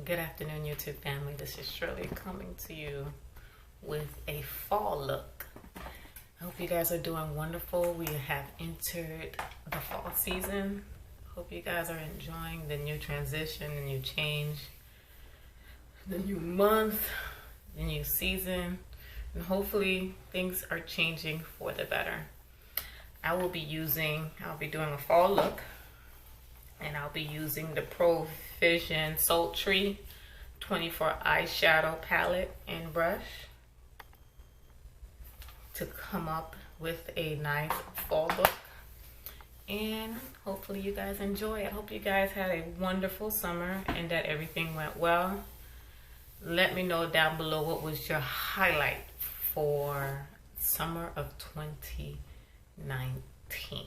Good afternoon, YouTube family. This is Shirley coming to you with a fall look. I hope you guys are doing wonderful. We have entered the fall season. Hope you guys are enjoying the new transition, the new change, the new month, the new season, and hopefully things are changing for the better. I'll be doing a fall look, and I'll be using the Provision Sultry 24 eyeshadow palette and brush to come up with a nice fall look, and hopefully you guys enjoy it. I hope you guys had a wonderful summer and that everything went well. Let me know down below what was your highlight for summer of 2019.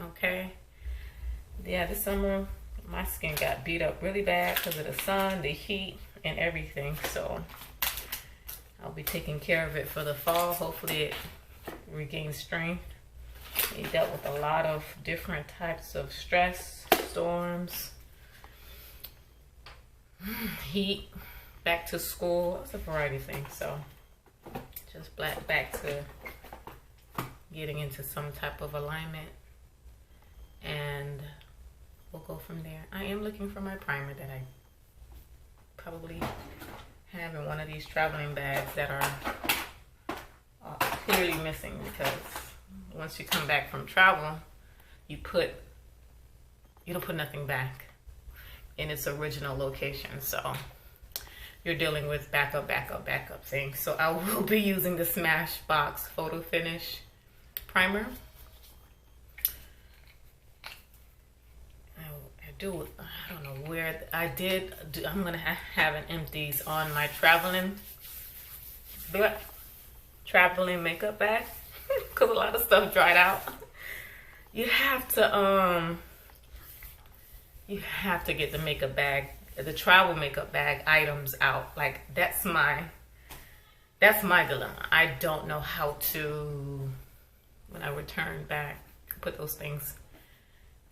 Okay, yeah, this summer my skin got beat up really bad because of the sun, the heat, and everything. So I'll be taking care of it for the fall. Hopefully it regains strength. We dealt with a lot of different types of stress, storms, heat, back to school. It's a variety of things. So just back to getting into some type of alignment, and we'll go from there. I am looking for my primer that I probably have in one of these traveling bags that are clearly missing, because once you come back from travel, you don't put nothing back in its original location. So you're dealing with backup things. So I will be using the Smashbox Photo Finish primer. I don't know where I did. I'm gonna have an empties on my traveling makeup bag because a lot of stuff dried out. You have to get the makeup bag, the travel makeup bag items out. Like that's my dilemma. I don't know how to, when I return back, put those things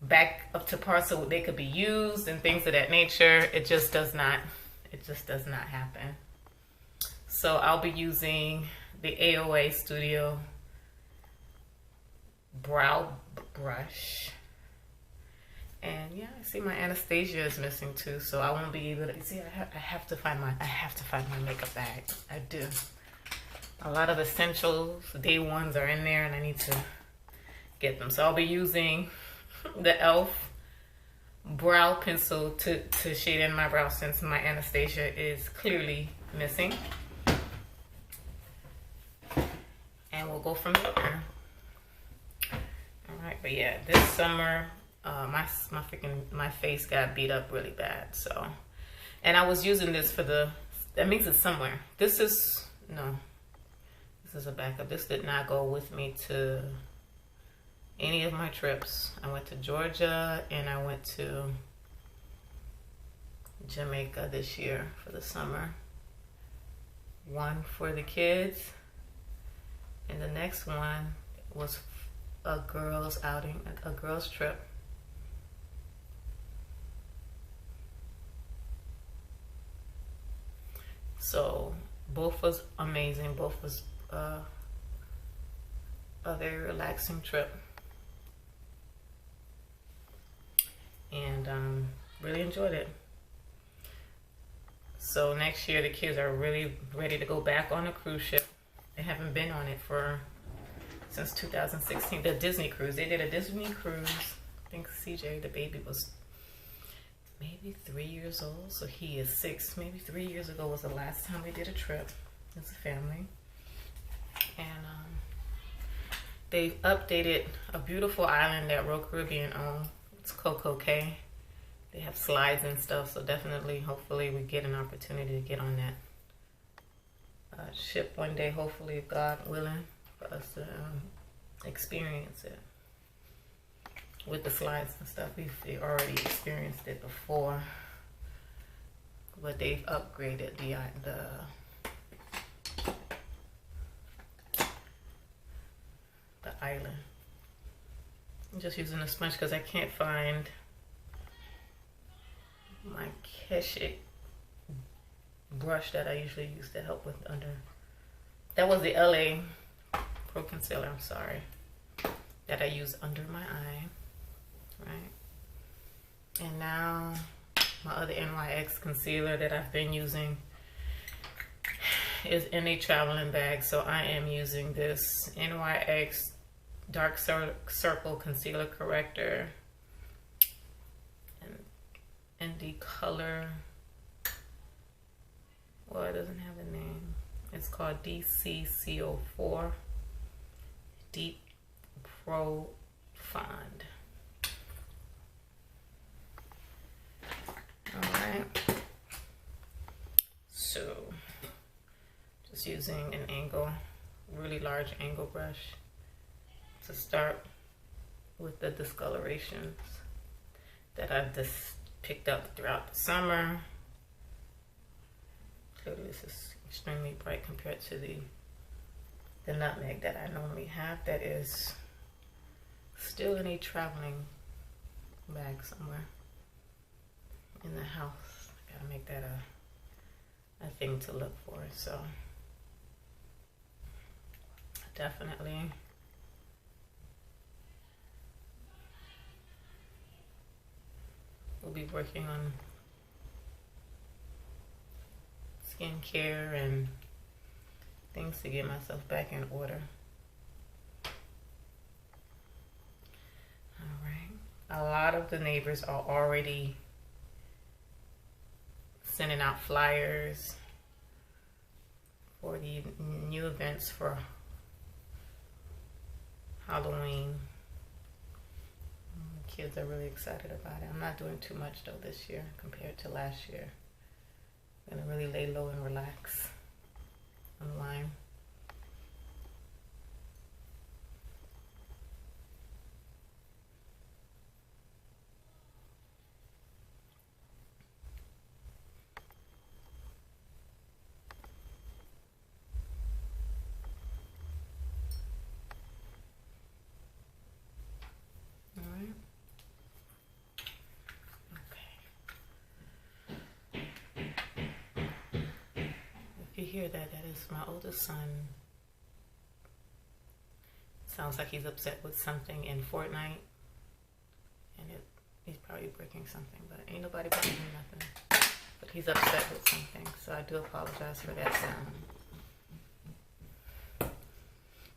back up to par so they could be used and things of that nature. It just does not happen. So I'll be using the AOA Studio brow brush, and yeah, I see my Anastasia is missing too, so I won't be able to see. I have to find my makeup bag. I do. A lot of essentials, day ones are in there, and I need to get them. So I'll be using the e.l.f. brow pencil to shade in my brow, since my Anastasia is clearly missing. And we'll go from there. Alright, but yeah, this summer my face got beat up really bad. So, and I was using this for that means it's somewhere. This is a backup. This did not go with me to any of my trips. I went to Georgia and I went to Jamaica this year for the summer. One for the kids, and the next one was a girls outing, a girls trip. So both was amazing. Both was a very relaxing trip. And really enjoyed it. So next year the kids are really ready to go back on a cruise ship. They haven't been on it since 2016. The Disney cruise. They did a Disney cruise. I think CJ, the baby, was maybe 3 years old. So he is 6. Maybe 3 years ago was the last time we did a trip as a family. And they updated a beautiful island that Royal Caribbean owned. It's Coco Cay. They have slides and stuff, so definitely, hopefully, we get an opportunity to get on that ship one day. Hopefully, God willing, for us to experience it with the slides and stuff. We've already experienced it before, but they've upgraded the island. I'm just using a sponge because I can't find my Keswick brush that I usually use to help with under. That was the LA Pro Concealer, I'm sorry, that I use under my eye, right? And now my other NYX concealer that I've been using is in a traveling bag. So I am using this NYX Dark Circle Concealer Corrector and the color, well, it doesn't have a name. It's called DCCO4 Deep Profound. Alright, so just using an angle, really large angle brush to start with the discolorations that I've just picked up throughout the summer. Clearly this is extremely bright compared to the nutmeg that I normally have that is still in a traveling bag somewhere in the house. I gotta make that a thing to look for. So definitely we'll be working on skincare and things to get myself back in order. All right, a lot of the neighbors are already sending out flyers for the new events for Halloween. Kids are really excited about it. I'm not doing too much though this year compared to last year. I'm gonna really lay low and relax, unwind. You hear that? That is my oldest son. Sounds like he's upset with something in Fortnite, and he's probably breaking something, but ain't nobody breaking nothing. But he's upset with something, so I do apologize for that sound.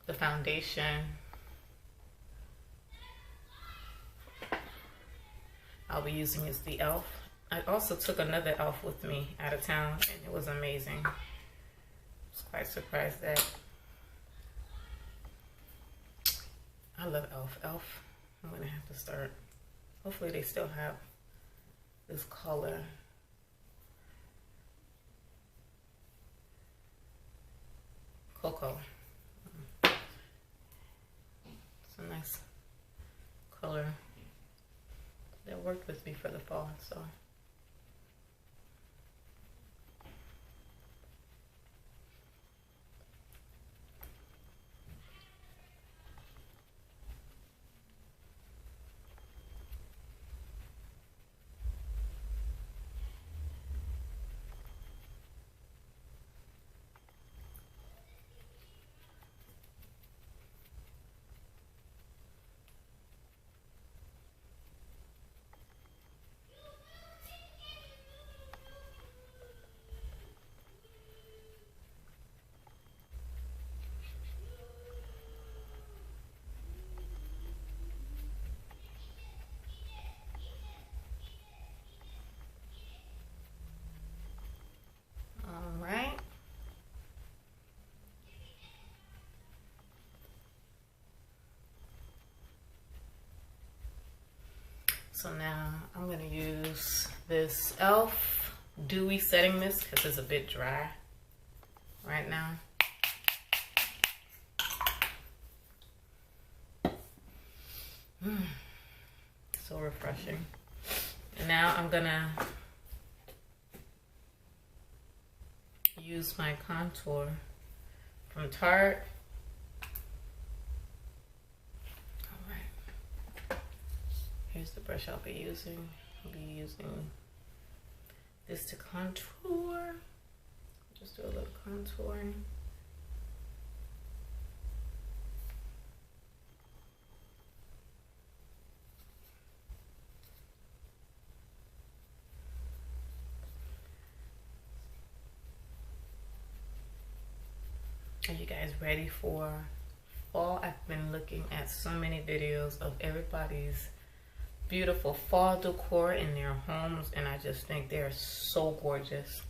The foundation I'll be using is the e.l.f. I also took another e.l.f. with me out of town, and it was amazing. I was quite surprised that I love e.l.f. e.l.f. I'm gonna have to start. Hopefully they still have this color. Cocoa. It's a nice color that worked with me for the fall, so. So now I'm gonna use this e.l.f. Dewy Setting Mist because it's a bit dry right now. So refreshing. And now I'm gonna use my contour from Tarte. Here's the brush I'll be using. I'll be using this to contour. Just do a little contouring. Are you guys ready for fall? I've been looking at so many videos of everybody's beautiful fall decor in their homes, and I just think they're so gorgeous,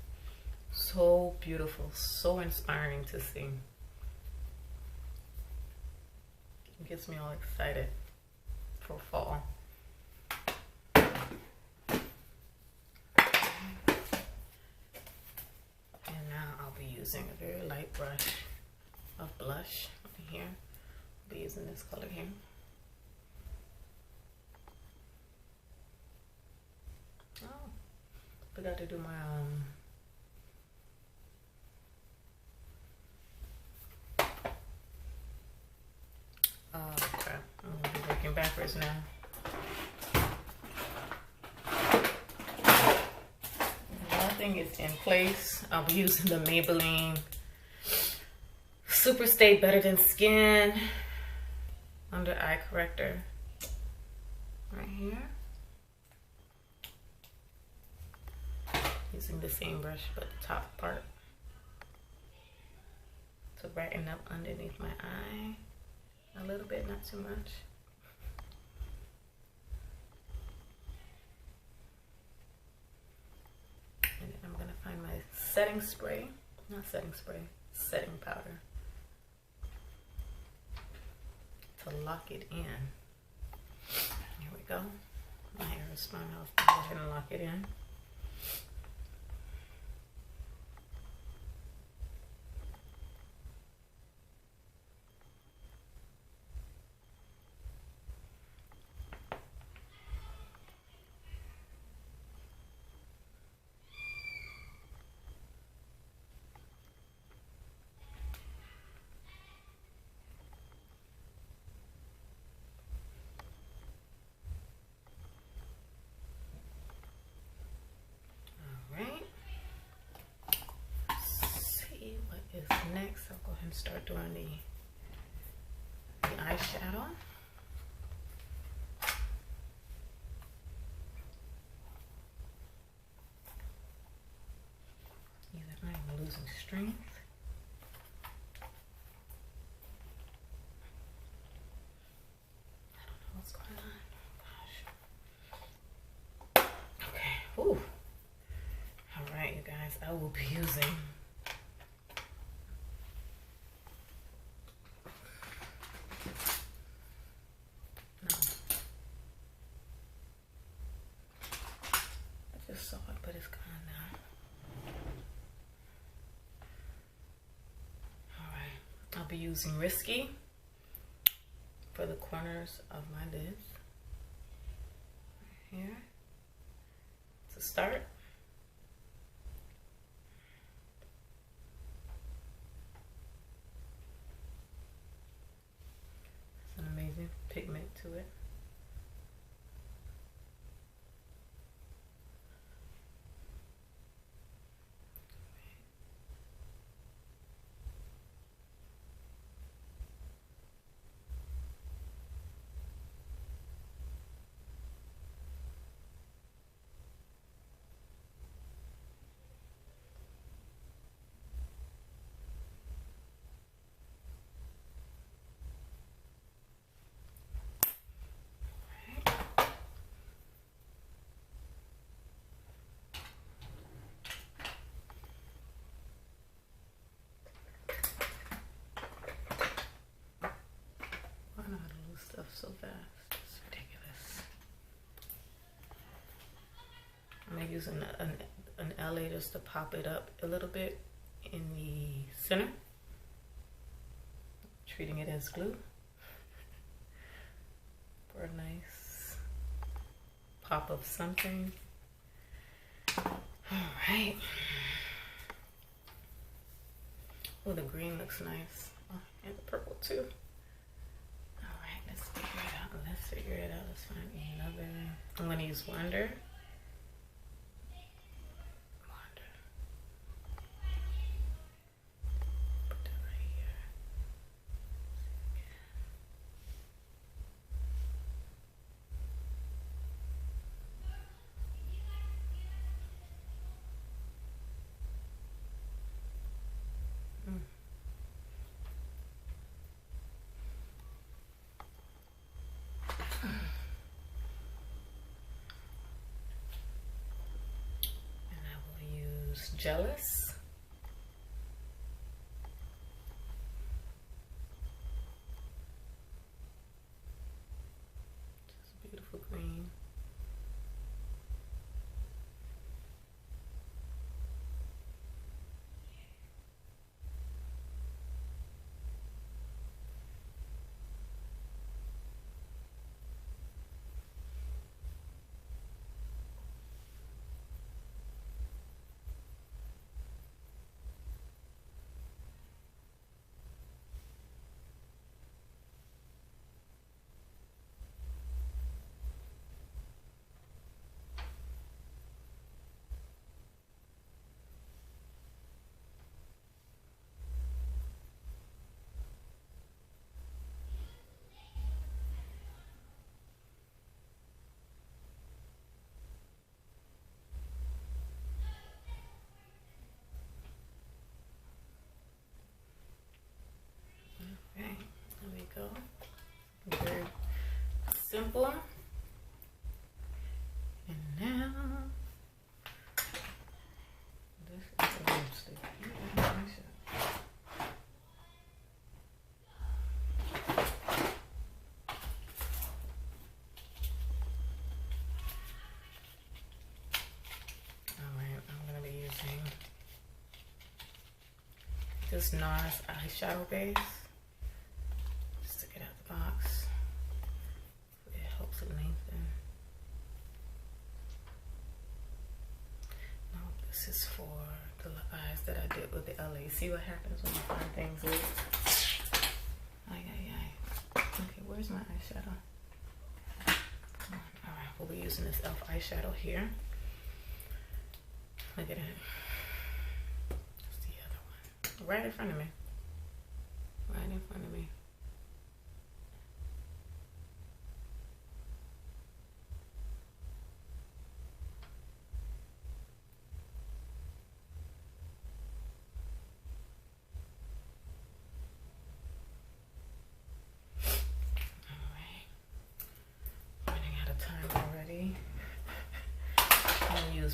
so beautiful, so inspiring to see. It gets me all excited for fall. And now I'll be using a very light brush of blush over here. I'll be using this color here. Oh, forgot to do my oh crap, I'm gonna be working backwards now. Nothing is in place. I'll be using the Maybelline Super Stay Better Than Skin under eye corrector right here. Using the same brush but the top part to brighten up underneath my eye a little bit, not too much. And then I'm gonna find my setting spray, not setting spray, setting powder to lock it in. Here we go. My hair is spun off. Go ahead and lock it in. Next, I'll go ahead and start doing the eyeshadow. Either I am losing strength. I don't know what's going on. Gosh. Okay. Ooh. All right, you guys. I will be using but it's gone now. Alright, I'll be using Risky for the corners of my lids. Right here. To start. It's an amazing pigment to it. So fast, it's ridiculous. I'm gonna use an LA just to pop it up a little bit in the center, treating it as glue for a nice pop of something. All right. Oh, the green looks nice. Oh, and the purple too. Let's figure it out. Let's find another. I'm going to use Wonder. Jealous. Just beautiful green. Okay, there we go. Very simple. And now this is a lipstick. Alright, I'm gonna be using this NARS eyeshadow base. Just to get out the box. It helps it lengthen. No, this is for the eyes that I did with the LA. See what happens when you find things with. Okay, where's my eyeshadow? Alright, we'll be using this e.l.f. eyeshadow here. Look at it. That's the other one. Right in front of me. Right in front of me.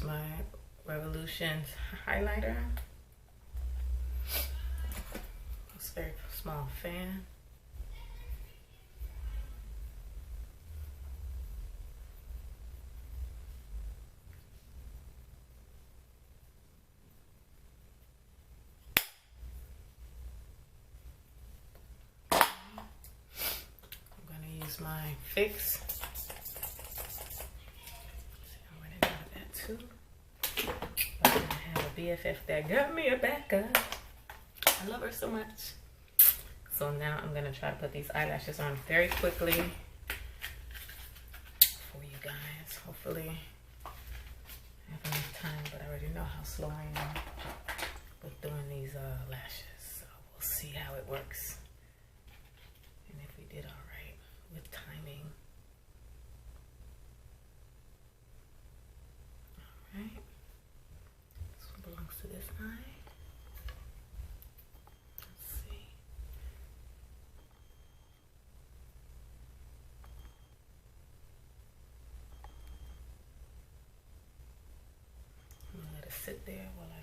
My Revolution highlighter. It's a very small fan. I'm going to use my fix. I'm running out of that too. I have a BFF that got me a backup. I love her so much. So now I'm gonna try to put these eyelashes on very quickly for you guys. Hopefully I have enough time, but I already know how slow I am with doing these lashes. So we'll see how it works and if we did all right with timing. All right. Belongs to this eye. Let's see. I'm gonna let it sit there while I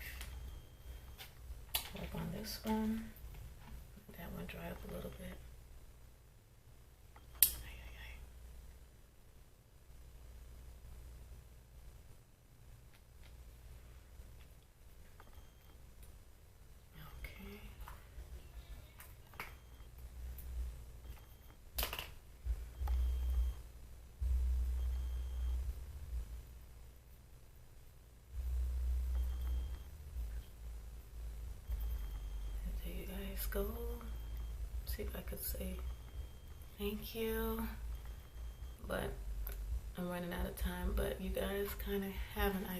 work on this one. Let that one dry up a little bit. Go see if I could say thank you, but I'm running out of time. But you guys kind of have an idea.